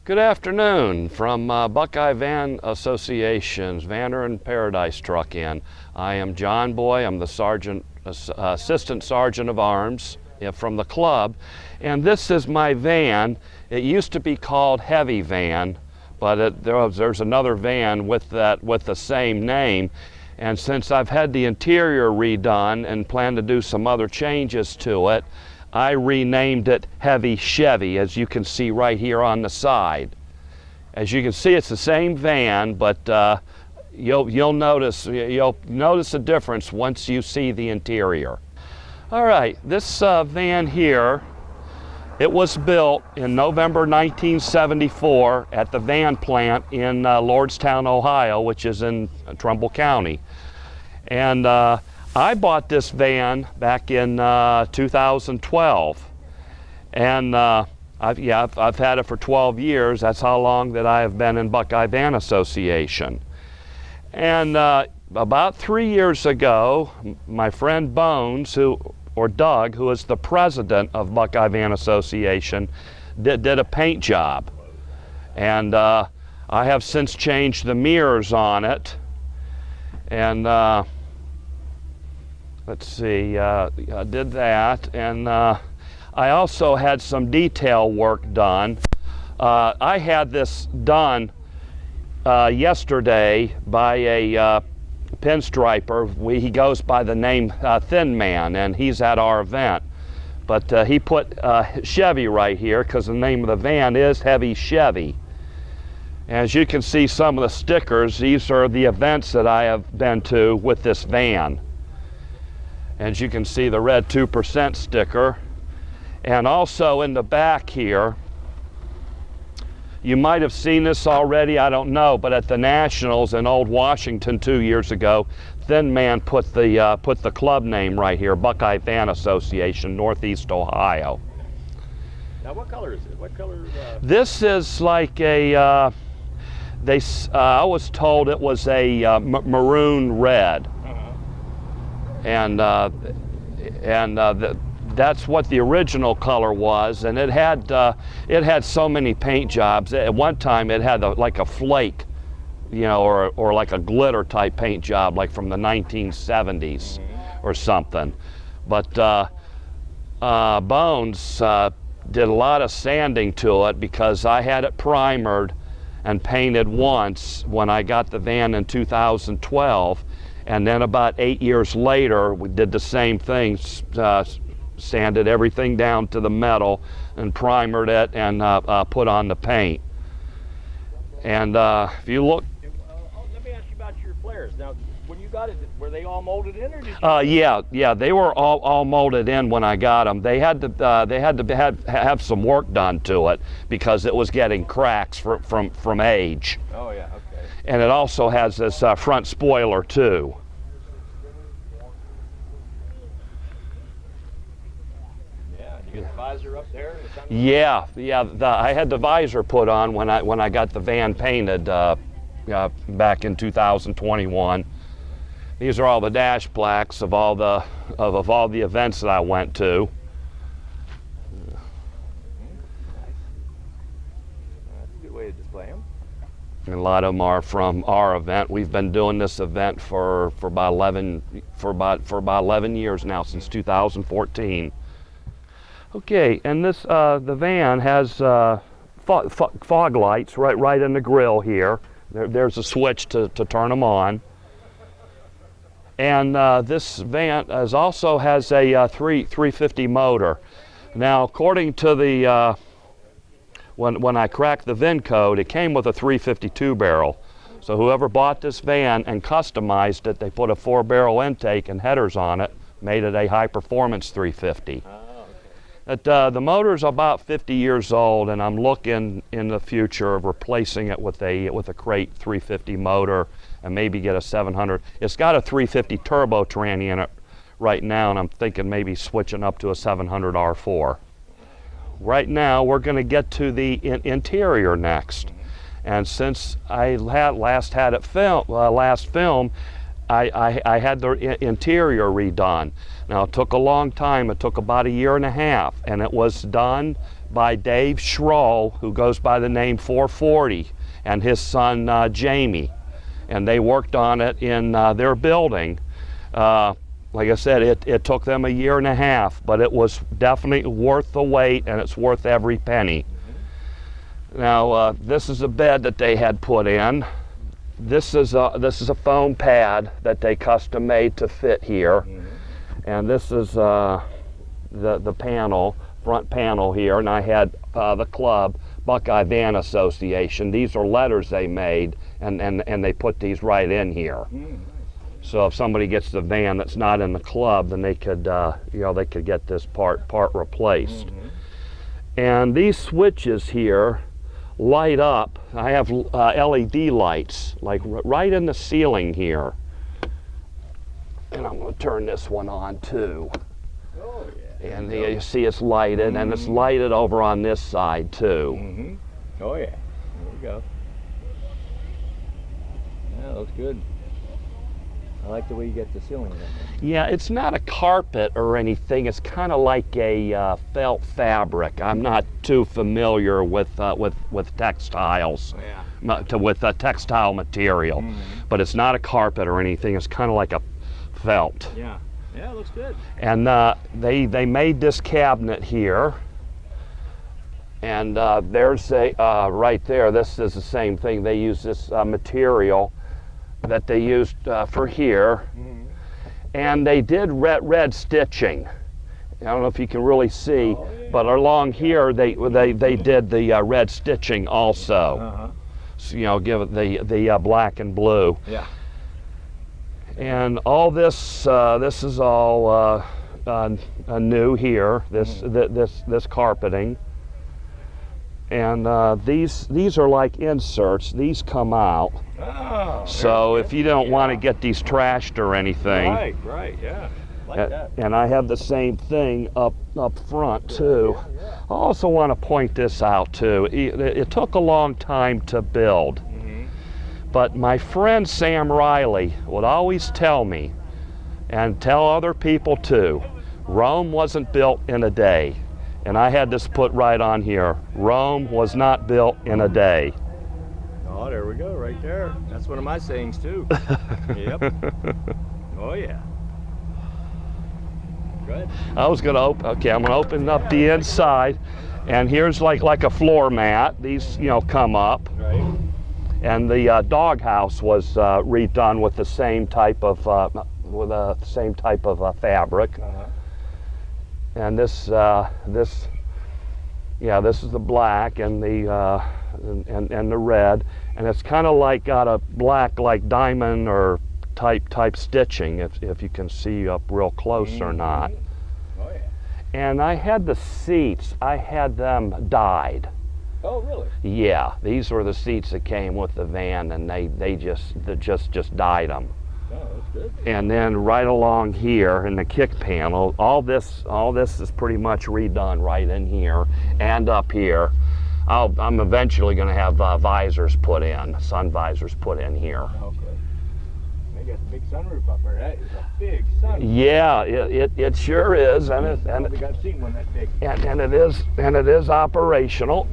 Good afternoon from Buckeye Van Association's Vanner and Paradise Truck Inn. I am John Boy. I'm the Assistant Sergeant of Arms from the club, and this is my van. It used to be called Hevy van, but there's another van with the same name. And since I've had the interior redone and plan to do some other changes to it, I renamed it Hevy Chevy, as you can see right here on the side. As you can see, it's the same van, but you'll notice a difference once you see the interior. All right, this van here, it was built in November 1974 at the van plant in Lordstown, Ohio, which is in Trumbull County. And I bought this van back in 2012, and I've had it for 12 years. That's how long that I have been in Buckeye Van Association. And about 3 years ago, my friend Bones, Doug, who is the president of Buckeye Van Association, did a paint job. And I have since changed the mirrors on it. And let's see, I did that, and I also had some detail work done. I had this done yesterday by a pinstriper. He goes by the name Thin Man, and he's at our event. But he put Chevy right here because the name of the van is Hevy Chevy. As you can see, some of the stickers, these are the events that I have been to with this van. As you can see, the red 2% sticker. And also in the back here, you might have seen this already, I don't know, but at the Nationals in Old Washington 2 years ago, Thin Man put the club name right here, Buckeye Van Association, Northeast Ohio. Now what color is it? What color? This is like a, I was told it was a maroon red. And that's what the original color was, and it had so many paint jobs. At one time, it had like a flake, or like a glitter type paint job, like from the 1970s or something. But Bones did a lot of sanding to it because I had it primered and painted once when I got the van in 2012. And then about 8 years later, we did the same thing, sanded everything down to the metal and primered it and put on the paint. And if you look... let me ask you about your flares. Now, when you got it, were they all molded in, or did you... Yeah, they were all molded in when I got them. They had to have some work done to it because it was getting cracks from age. Oh, yeah, okay. And it also has this front spoiler too. Yeah, you got the visor up there? Yeah. I had the visor put on when I got the van painted back in 2021. These are all the dash plaques of all the events that I went to. That's a good way to display them. And a lot of them are from our event. We've been doing this event for about 11 years now, since 2014. Okay, and this the van has fog lights right in the grill here. There's a switch to turn them on. And this van also has a 350 motor. Now, according to the when I cracked the VIN code, it came with a 352 barrel. So whoever bought this van and customized it, they put a 4-barrel intake and headers on it, made it a high-performance 350. Oh, okay. The motor's about 50 years old, and I'm looking in the future of replacing it with a crate 350 motor and maybe get a 700. It's got a 350 turbo tranny in it right now, and I'm thinking maybe switching up to a 700 R4. Right now, we're going to get to the interior next. And since I last had it filmed, I had the interior redone. Now, it took a long time. It took about 1.5 years, and it was done by Dave Schroll, who goes by the name 440, and his son Jamie. And they worked on it in their building. Like I said, it took them a year and a half, but it was definitely worth the wait, and it's worth every penny. Now, this is a bed that they had put in. This is a foam pad that they custom made to fit here. And this is the panel, front panel here, and I had the club, Buckeye Van Association. These are letters they made, and they put these right in here. So if somebody gets the van that's not in the club, then they could, they could get this part replaced. And these switches here light up. I have LED lights, like right in the ceiling here. And I'm going to turn this one on too. Oh, yeah. And you see it's lighted, and it's lighted over on this side too. Oh yeah, there we go. Yeah, looks good. I like the way you get the ceiling in there. Yeah, it's not a carpet or anything. It's kind of like a felt fabric. I'm not too familiar with textiles, with textile material, but it's not a carpet or anything. It's kind of like a felt. Yeah, it looks good. And they made this cabinet here, and there's a right there. This is the same thing. They use this material that they used for here, and they did red stitching. I don't know if you can really see, but along here they did the red stitching also. So, give it the black and blue. Yeah. And all this this is all new here. This carpeting. And these are like inserts. These come out. Oh, so if you don't want to get these trashed or anything. Right, yeah. Like that. And I have the same thing up front too. I also want to point this out too. It took a long time to build. But my friend Sam Riley would always tell me, and tell other people too, Rome wasn't built in a day. And I had this put right on here. Rome was not built in a day. Oh, there we go, right there. That's one of my sayings too. Yep. Oh yeah. Good. I was gonna open. Okay, I'm gonna open up the inside, and here's like a floor mat. These come up. Right. And the doghouse was redone with the same type of fabric. And this is the black and the and the red, and it's kind of like got a black like diamond or type stitching, if you can see up real close or not. Oh yeah. And I had the seats. I had them dyed. Oh really? Yeah, these were the seats that came with the van, and they just dyed them. Oh, that's good. And then right along here in the kick panel, all this is pretty much redone right in here and up here. I'm eventually going to have visors put in, sun visors put in here. Okay. They got the big sunroof up there. That is a big sunroof. Yeah, it sure is, and I've seen one that big. And it is operational.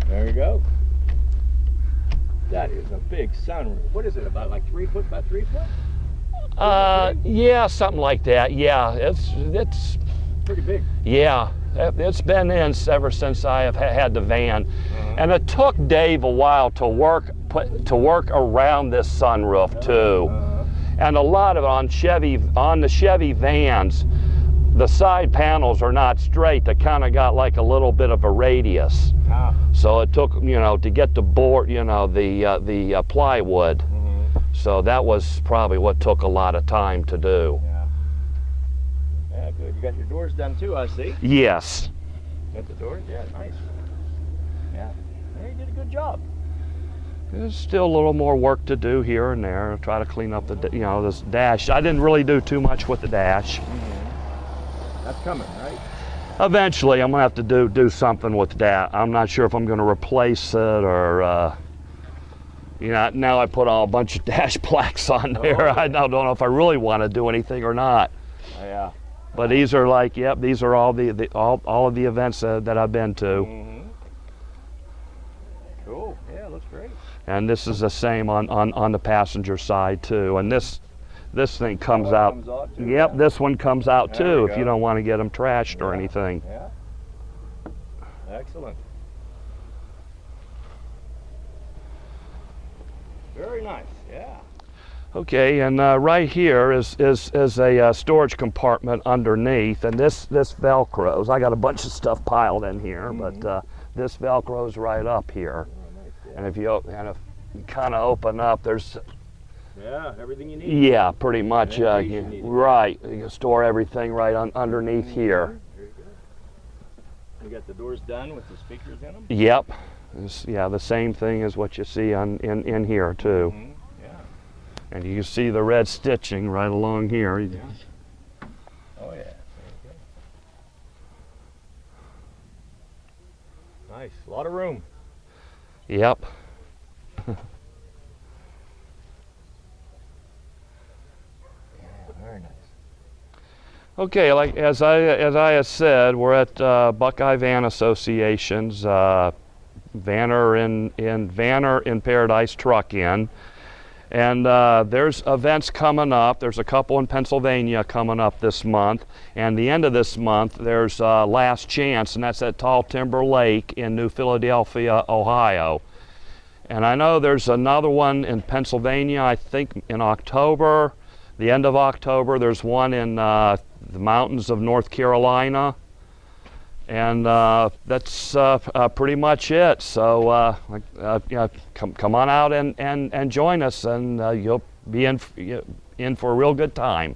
There you go. That is a big sunroof. What is it, about like 3 foot by 3 foot? Yeah, something like that. Yeah, it's pretty big. Yeah, it's been in ever since I have had the van, and it took Dave a while to work around this sunroof too, and a lot of it on the Chevy vans. The side panels are not straight. They kind of got like a little bit of a radius. So it took, to get the board, the plywood. So that was probably what took a lot of time to do. Yeah, good. You got your doors done too, I see. Yes. Got the doors? Yeah, nice. Yeah. You did a good job. There's still a little more work to do here and there. I'll try to clean up this dash. I didn't really do too much with the dash. That's coming, right? Eventually, I'm gonna have to do something with that. I'm not sure if I'm gonna replace it or, now I put a bunch of dash plaques on there. I don't know if I really want to do anything or not. Yeah. But these are like, yep, these are all all of the events that I've been to. Mm-hmm. Cool. Yeah, looks great. And this is the same on the passenger side too. And this thing comes out. Comes out too, Yep, yeah. this one comes out There too we if you go. don't want to get them trashed or anything. Yeah. Excellent. Very nice. Yeah. Okay, and right here is a storage compartment underneath, and this velcros. I got a bunch of stuff piled in here, but this velcros right up here. Oh, nice. Yeah. And if you kind of open up, there's Yeah, everything you need. yeah, pretty much Everything you need. right. You can store everything right underneath here. Very good. You got the doors done with the speakers in them. Yep. Yeah, the same thing as what you see in here too. Mm-hmm. Yeah. And you can see the red stitching right along here. Yeah. Oh yeah. Very good. Nice. A lot of room. Yep. Yeah, very nice. Okay, like as I had said, we're at Buckeye Van Association's Vanner in Paradise Truck In, and there's events coming up. There's a couple in Pennsylvania coming up this month, and the end of this month there's Last Chance, and that's at Tall Timber Lake in New Philadelphia, Ohio. And I know there's another one in Pennsylvania, I think in October, the end of October. There's one in the mountains of North Carolina. And that's pretty much it. So come on out and join us, and you'll be in for a real good time.